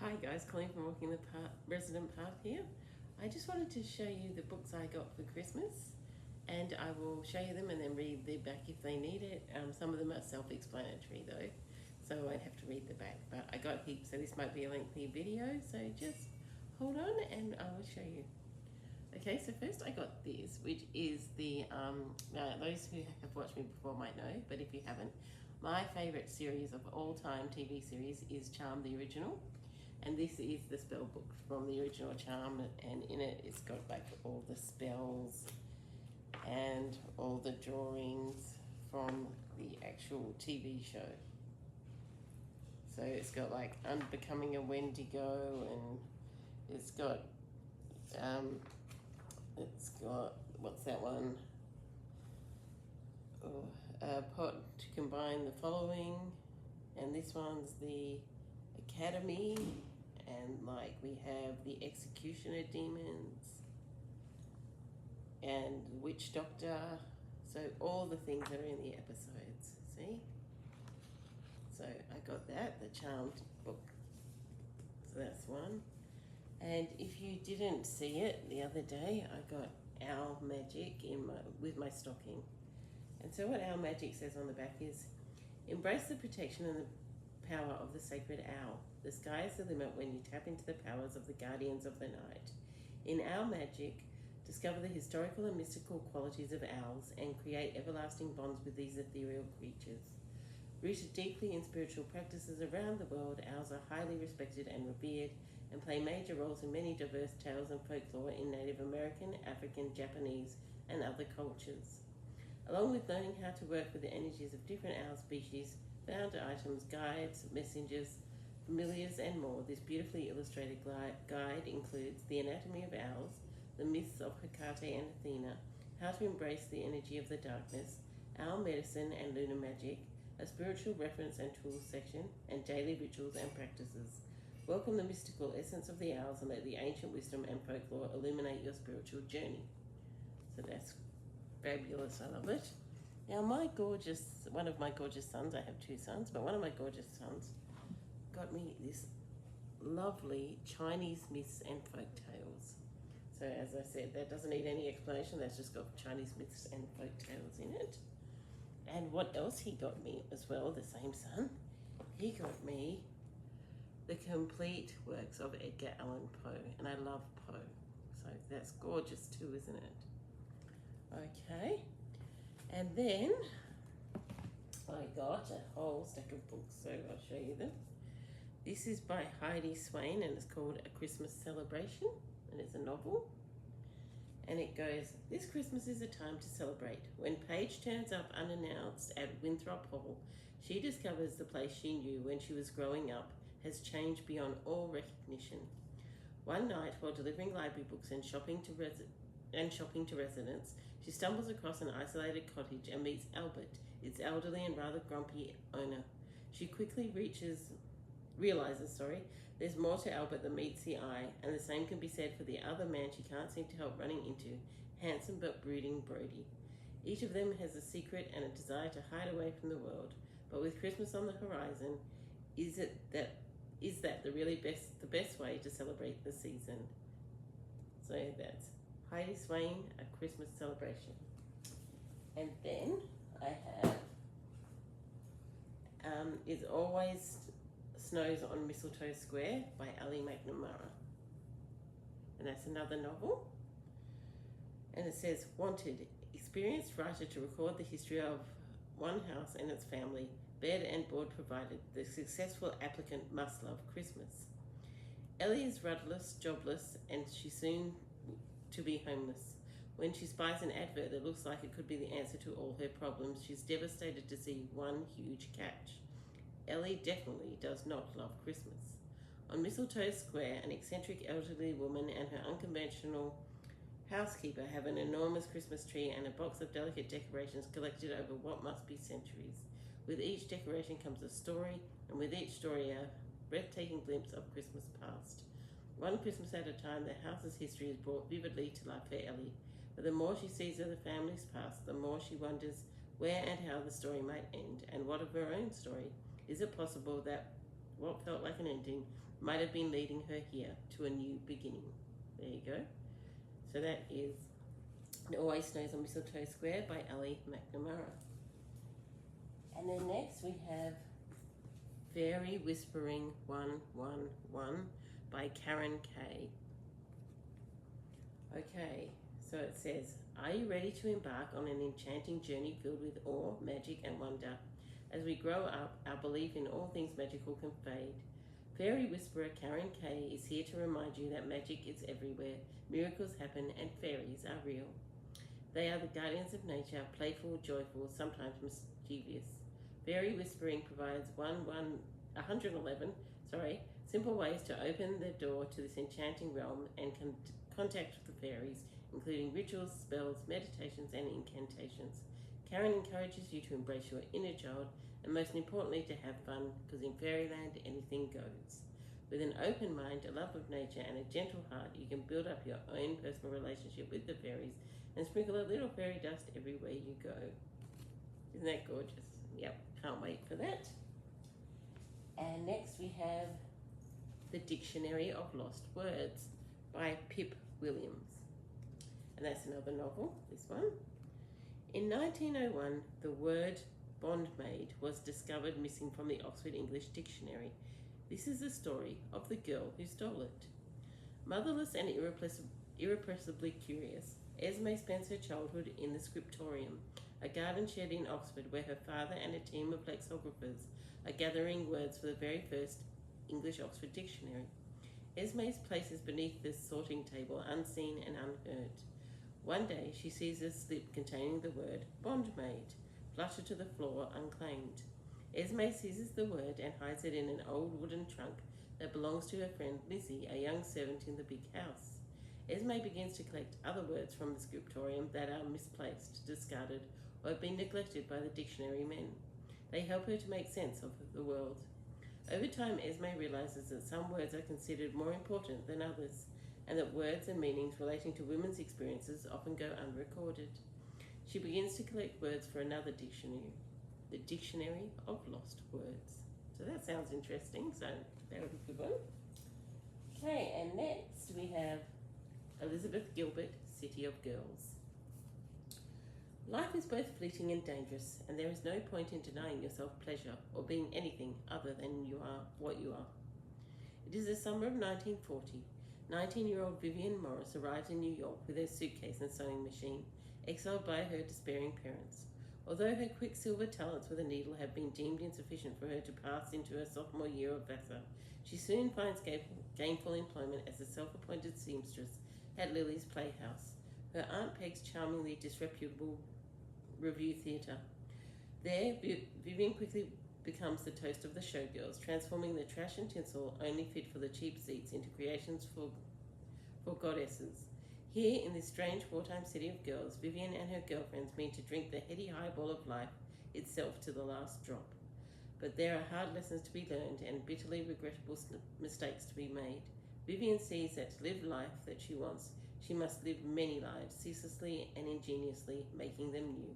Hi guys, Colleen from Walking the Resident Path here. I just wanted to show you the books I got for Christmas, and I will show you them and then read the back if they need it. Some of them are self-explanatory though, so I won't have to read the back, but I got heaps, so this might be a lengthy video, so just hold on and I will show you. Okay, so first I got this, which is the, those who have watched me before might know, but if you haven't, my favourite series of all time TV series is Charmed the Original. And this is the spell book from the original Charm, and in it it's got like all the spells and all the drawings from the actual TV show. So it's got like Unbecoming a Wendigo, and it's got what's that one? A pot to combine the following, and this one's the Academy. And like we have the Executioner Demons and Witch Doctor, so all the things that are in the episodes, see? So I got that, the Charmed book, so that's one. And if you didn't see it the other day, I got Owl Magic with my stocking. And so what Owl Magic says on the back is, embrace the protection and the power of the sacred owl. The sky is the limit when you tap into the powers of the guardians of the night. In Owl Magic, discover the historical and mystical qualities of owls and create everlasting bonds with these ethereal creatures. Rooted deeply in spiritual practices around the world, owls are highly respected and revered and play major roles in many diverse tales and folklore in Native American, African, Japanese, and other cultures. Along with learning how to work with the energies of different owl species, found items, guides, messengers, familiars, and more, this beautifully illustrated guide includes the anatomy of owls, the myths of Hecate and Athena, how to embrace the energy of the darkness, owl medicine and lunar magic, a spiritual reference and tools section, and daily rituals and practices. Welcome the mystical essence of the owls and let the ancient wisdom and folklore illuminate your spiritual journey. So that's fabulous, I love it. Now one of my gorgeous sons, I have two sons, but one of my gorgeous sons got me this lovely Chinese myths and folk tales. So as I said, that doesn't need any explanation, that's just got Chinese myths and folk tales in it. And what else he got me as well, the same son, he got me the complete works of Edgar Allan Poe, and I love Poe. So that's gorgeous too, isn't it? Okay. And then I got a whole stack of books, so I'll show you them. This is by Heidi Swain and it's called A Christmas Celebration, and it's a novel. And it goes, this Christmas is a time to celebrate. When Paige turns up unannounced at Winthrop Hall, she discovers the place she knew when she was growing up has changed beyond all recognition. One night, while delivering library books and shopping to residents, she stumbles across an isolated cottage and meets Albert, its elderly and rather grumpy owner. She quickly realizes there's more to Albert than meets the eye, and the same can be said for the other man she can't seem to help running into, handsome but brooding Brody. Each of them has a secret and a desire to hide away from the world, but with Christmas on the horizon, is that the best way to celebrate the season? So that's Heidi Swain, A Christmas Celebration. And then I have It Always Snows on Mistletoe Square by Ali McNamara. And that's another novel. And it says, wanted, experienced writer to record the history of one house and its family, bed and board provided, the successful applicant must love Christmas. Ellie is rudderless, jobless, and she's soon to be homeless. When she spies an advert that looks like it could be the answer to all her problems, she's devastated to see one huge catch. Ellie definitely does not love Christmas. On Mistletoe Square, an eccentric elderly woman and her unconventional housekeeper have an enormous Christmas tree and a box of delicate decorations collected over what must be centuries. With each decoration comes a story, and with each story a breathtaking glimpse of Christmas past. One Christmas at a time, the house's history is brought vividly to life for Ellie, but the more she sees of the family's past, the more she wonders where and how the story might end, and what of her own story. Is it possible that what felt like an ending might have been leading her here to a new beginning. There you go. So that is It Always Snows on Mistletoe Square by Ali McNamara. And then next we have Fairy Whispering 111 by Karen Kay. Okay, so it says, are you ready to embark on an enchanting journey filled with awe, magic and wonder? As we grow up, our belief in all things magical can fade. Fairy whisperer Karen Kay is here to remind you that magic is everywhere, miracles happen and fairies are real. They are the guardians of nature, playful, joyful, sometimes mischievous. Fairy whispering provides 111 simple ways to open the door to this enchanting realm and contact the fairies, including rituals, spells, meditations and incantations. Karen encourages you to embrace your inner child and most importantly to have fun, because in fairyland anything goes. With an open mind, a love of nature and a gentle heart, you can build up your own personal relationship with the fairies and sprinkle a little fairy dust everywhere you go. Isn't that gorgeous? Yep, can't wait for that. And next we have The Dictionary of Lost Words by Pip Williams. And that's another novel, this one. In 1901, the word bondmaid was discovered missing from the Oxford English Dictionary. This is the story of the girl who stole it. Motherless and irrepressibly curious, Esme spends her childhood in the Scriptorium, a garden shed in Oxford where her father and a team of lexicographers are gathering words for the very first English Oxford Dictionary. Esme places beneath the sorting table, unseen and unheard. One day she sees a slip containing the word bondmaid flutter to the floor unclaimed. Esme seizes the word and hides it in an old wooden trunk that belongs to her friend Lizzie, a young servant in the big house. Esme begins to collect other words from the scriptorium that are misplaced, discarded, or have been neglected by the dictionary men. They help her to make sense of the world. Over time, Esme realizes that some words are considered more important than others, and that words and meanings relating to women's experiences often go unrecorded. She begins to collect words for another dictionary, the Dictionary of Lost Words. So that sounds interesting, so that'll be a good one. Okay, and next we have Elizabeth Gilbert, City of Girls. Life is both fleeting and dangerous, and there is no point in denying yourself pleasure or being anything other than you are what you are. It is the summer of 1940. 19-year-old Vivian Morris arrives in New York with her suitcase and sewing machine, exiled by her despairing parents. Although her quicksilver talents with a needle have been deemed insufficient for her to pass into her sophomore year of Vassar, she soon finds gainful employment as a self-appointed seamstress at Lily's Playhouse, her Aunt Peg's charmingly disreputable revue theatre. There, Vivian quickly becomes the toast of the showgirls, transforming the trash and tinsel only fit for the cheap seats into creations for goddesses. Here, in this strange wartime city of girls, Vivian and her girlfriends mean to drink the heady highball of life itself to the last drop. But there are hard lessons to be learned and bitterly regrettable mistakes to be made. Vivian sees that to live life that she wants, she must live many lives, ceaselessly and ingeniously, making them new.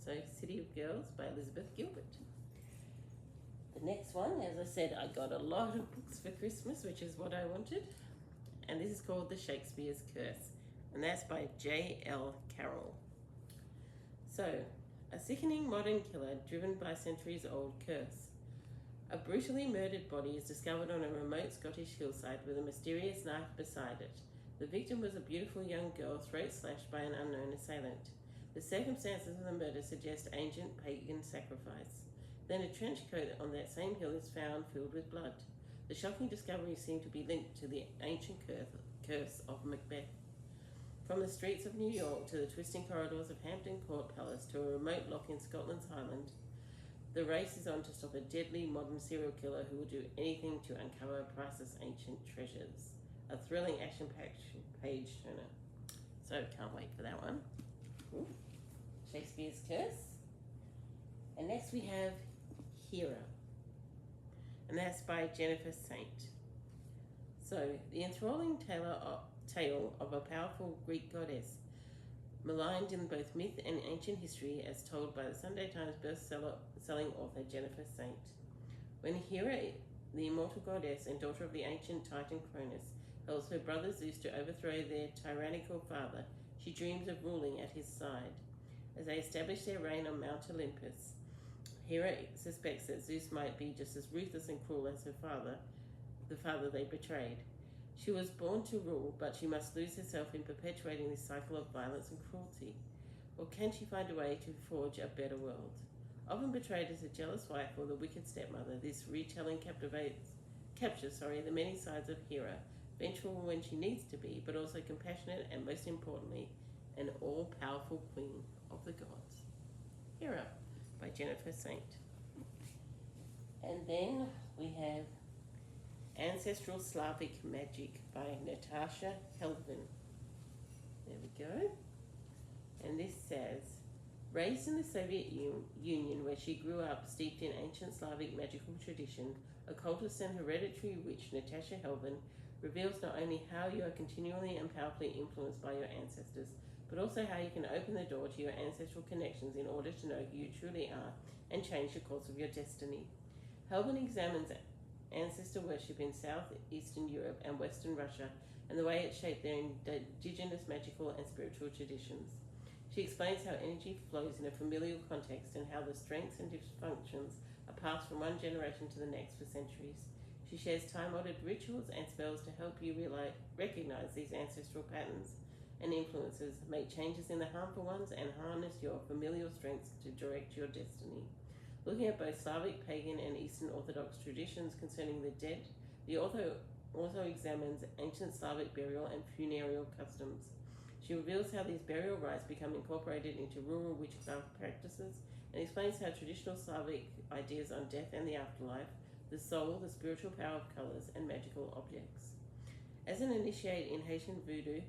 So, City of Girls by Elizabeth Gilbert. The next one, as I said, I got a lot of books for Christmas, which is what I wanted. And this is called The Shakespeare's Curse, and that's by J.L. Carroll. So, a sickening modern killer driven by a centuries-old curse. A brutally murdered body is discovered on a remote Scottish hillside with a mysterious knife beside it. The victim was a beautiful young girl, throat slashed by an unknown assailant. The circumstances of the murder suggest ancient pagan sacrifice. Then a trench coat on that same hill is found filled with blood. The shocking discoveries seem to be linked to the ancient curse of Macbeth. From the streets of New York to the twisting corridors of Hampton Court Palace to a remote lock in Scotland's Highland, the race is on to stop a deadly modern serial killer who will do anything to uncover priceless ancient treasures. A thrilling action-packed page turner. So can't wait for that one. Ooh. Shakespeare's Curse. And next we have Hera, and that's by Jennifer Saint. So, the enthralling tale of a powerful Greek goddess, maligned in both myth and ancient history, as told by the Sunday Times best-selling author Jennifer Saint. When Hera the immortal goddess and daughter of the ancient Titan Cronus, tells her brother Zeus to overthrow their tyrannical father. She dreams of ruling at his side. As they establish their reign on Mount Olympus, Hera suspects that Zeus might be just as ruthless and cruel as her father, the father they betrayed. She was born to rule, but she must lose herself in perpetuating this cycle of violence and cruelty. Or can she find a way to forge a better world? Often portrayed as a jealous wife or the wicked stepmother, this retelling captures the many sides of Hera, vengeful when she needs to be, but also compassionate and, most importantly, an all-powerful queen of the gods. Hera by Jennifer Saint. And then we have Ancestral Slavic Magic by Natasha Helbin. There we go. And this says, raised in the Soviet Union, where she grew up steeped in ancient Slavic magical tradition, occultist and hereditary witch Natasha Helbin reveals not only how you are continually and powerfully influenced by your ancestors, but also how you can open the door to your ancestral connections in order to know who you truly are and change the course of your destiny. Helbin examines ancestor worship in southeastern Europe and western Russia and the way it shaped their indigenous magical and spiritual traditions. She explains how energy flows in a familial context and how the strengths and dysfunctions are passed from one generation to the next for centuries. She shares time-honored rituals and spells to help you recognize these ancestral patterns and influences, make changes in the harmful ones, and harness your familial strengths to direct your destiny. Looking at both Slavic, pagan, and Eastern Orthodox traditions concerning the dead, the author also examines ancient Slavic burial and funereal customs. She reveals how these burial rites become incorporated into rural witchcraft practices and explains how traditional Slavic ideas on death and the afterlife, the soul, the spiritual power of colors, and magical objects. As an initiate in Haitian voodoo,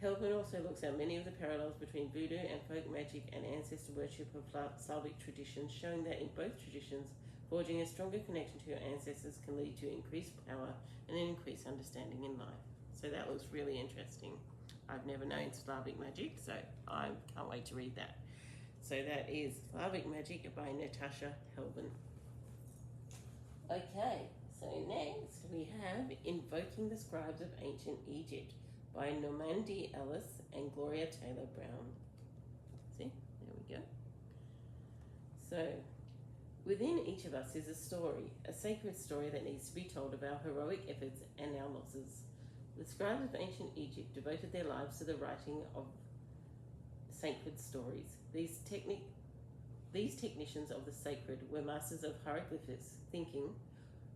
Helbin also looks at many of the parallels between voodoo and folk magic and ancestor worship of Slavic traditions, showing that in both traditions, forging a stronger connection to your ancestors can lead to increased power and an increased understanding in life. So that looks really interesting. I've never known Slavic magic, so I can't wait to read that. So that is Slavic Magic by Natasha Helbin. Okay, so next we have Invoking the Scribes of Ancient Egypt by Normandy Ellis and Gloria Taylor Brown. See, there we go. So, within each of us is a story, a sacred story that needs to be told of our heroic efforts and our losses. The scribes of ancient Egypt devoted their lives to the writing of sacred stories. These technicians of the sacred were masters of hieroglyphics, thinking,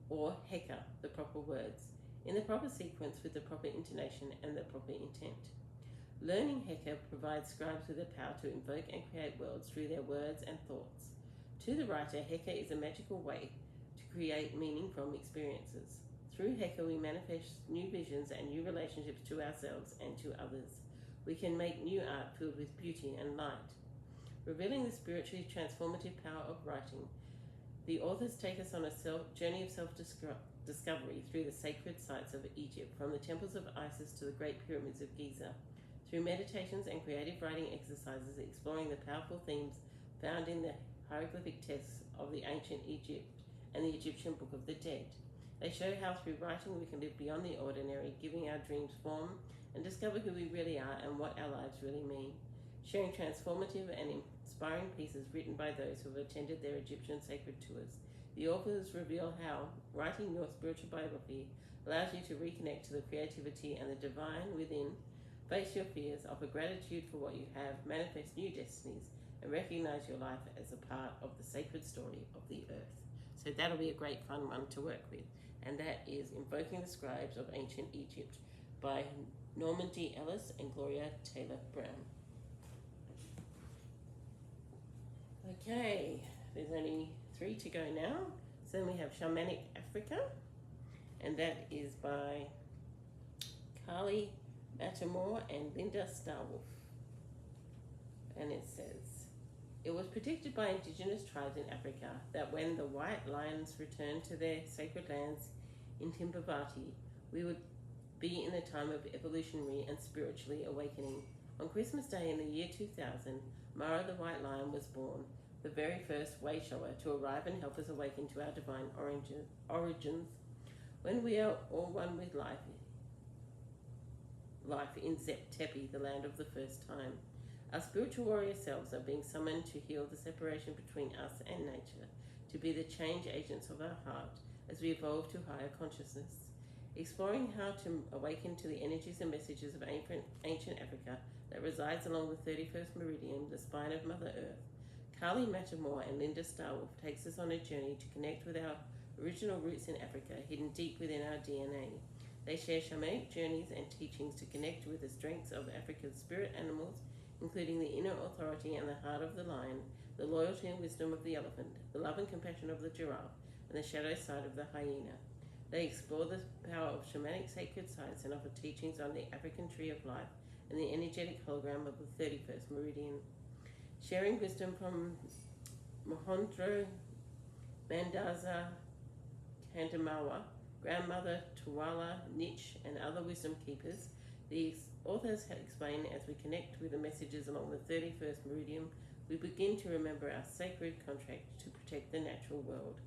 or heka, the proper words, in the proper sequence with the proper intonation and the proper intent. Learning heka provides scribes with the power to invoke and create worlds through their words and thoughts. To the writer, heka is a magical way to create meaning from experiences. Through heka, we manifest new visions and new relationships to ourselves and to others. We can make new art filled with beauty and light. Revealing the spiritually transformative power of writing, the authors take us on a journey of self-discovery through the sacred sites of Egypt, from the temples of Isis to the Great Pyramids of Giza, through meditations and creative writing exercises exploring the powerful themes found in the hieroglyphic texts of the ancient Egypt and the Egyptian Book of the Dead. They show how through writing we can live beyond the ordinary, giving our dreams form, and discover who we really are and what our lives really mean. Sharing transformative and inspiring pieces written by those who have attended their Egyptian sacred tours, the authors reveal how writing your spiritual biography allows you to reconnect to the creativity and the divine within, face your fears, offer gratitude for what you have, manifest new destinies, and recognize your life as a part of the sacred story of the earth. So that'll be a great fun one to work with. And that is Invoking the Scribes of Ancient Egypt by Normandy Ellis and Gloria Taylor Brown. Okay, there's only 3 to go now. So then we have Shamanic Africa, and that is by Carly Matamore and Linda Starwolf. And it says, it was predicted by indigenous tribes in Africa that when the white lions returned to their sacred lands in Timbavati, we would be in a time of evolutionary and spiritually awakening. On Christmas Day in the year 2000, Mara the White Lion was born. the very first way shower, to arrive and help us awaken to our divine origins. When we are all one with life in Zep Tepi, the land of the first time, our spiritual warrior selves are being summoned to heal the separation between us and nature, to be the change agents of our heart as we evolve to higher consciousness. Exploring how to awaken to the energies and messages of ancient Africa that resides along the 31st meridian, the spine of Mother Earth, Carly Matamore and Linda Starwolf takes us on a journey to connect with our original roots in Africa, hidden deep within our DNA. They share shamanic journeys and teachings to connect with the strengths of Africa's spirit animals, including the inner authority and the heart of the lion, the loyalty and wisdom of the elephant, the love and compassion of the giraffe, and the shadow side of the hyena. They explore the power of shamanic sacred sites and offer teachings on the African tree of life and the energetic hologram of the 31st meridian. Sharing wisdom from Mohondro Mandaza Kandamawa, grandmother Tuwala Nitch, and other wisdom keepers, these authors have explained as we connect with the messages along the 31st meridian, we begin to remember our sacred contract to protect the natural world.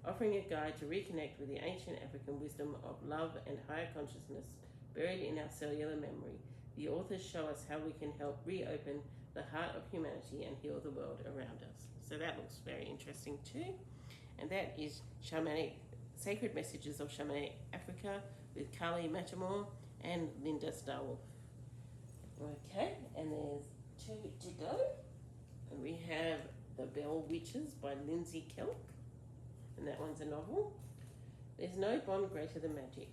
Offering a guide to reconnect with the ancient African wisdom of love and higher consciousness buried in our cellular memory, the authors show us how we can help reopen the heart of humanity and heal the world around us. So that looks very interesting too. And that is Sacred Messages of Shamanic Africa with Carly Matamore and Linda Starwolf. Okay, and there's 2 to go. And we have The Bell Witches by Lindsay Kelk, and that one's a novel. There's no bond greater than magic.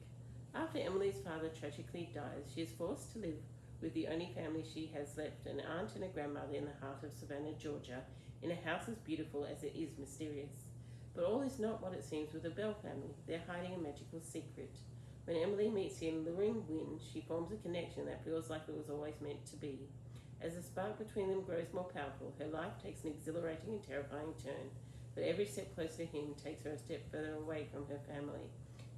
After Emily's father tragically dies, she is forced to live with the only family she has left, an aunt and a grandmother in the heart of Savannah, Georgia, in a house as beautiful as it is mysterious. But all is not what it seems with the Bell family. They're hiding a magical secret. When Emily meets the alluring wind, she forms a connection that feels like it was always meant to be. As the spark between them grows more powerful, her life takes an exhilarating and terrifying turn, but every step closer to him takes her a step further away from her family.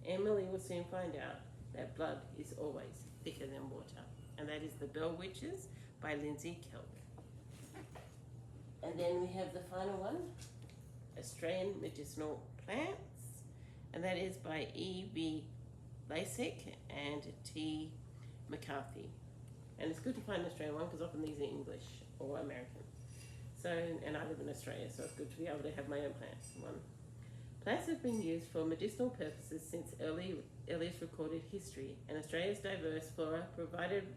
Emily will soon find out that blood is always thicker than water. And that is The Bell Witches by Lindsay Kelk. And then we have the final one, Australian Medicinal Plants, and that is by E.B. Lasek and T. McCarthy. And it's good to find an Australian one because often these are English or American. So, and I live in Australia, so it's good to be able to have my own plants. Plants have been used for medicinal purposes since earliest recorded history, and Australia's diverse flora provided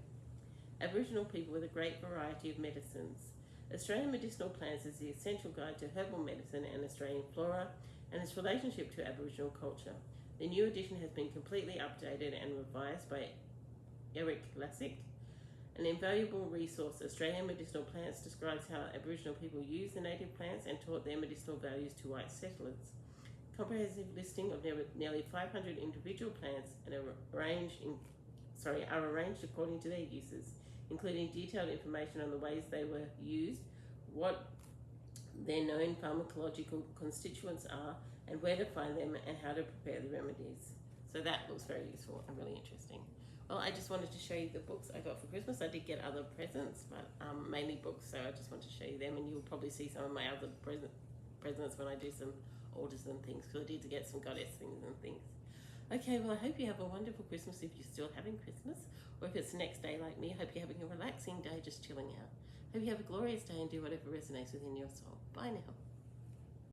Aboriginal people with a great variety of medicines. Australian Medicinal Plants is the essential guide to herbal medicine and Australian flora and its relationship to Aboriginal culture. The new edition has been completely updated and revised by Eric Lassick. An invaluable resource, Australian Medicinal Plants describes how Aboriginal people used the native plants and taught their medicinal values to white settlers. Comprehensive listing of nearly 500 individual plants and are arranged according to their uses, including detailed information on the ways they were used, what their known pharmacological constituents are, and where to find them, and how to prepare the remedies. So that looks very useful and really interesting. Well, I just wanted to show you the books I got for Christmas. I did get other presents, but mainly books, so I just want to show you them, and you'll probably see some of my other presents when I do some orders and things, because I did get some goddess things and things. Okay, well, I hope you have a wonderful Christmas if you're still having Christmas, or if it's the next day like me, I hope you're having a relaxing day just chilling out. Hope you have a glorious day and do whatever resonates within your soul. Bye now.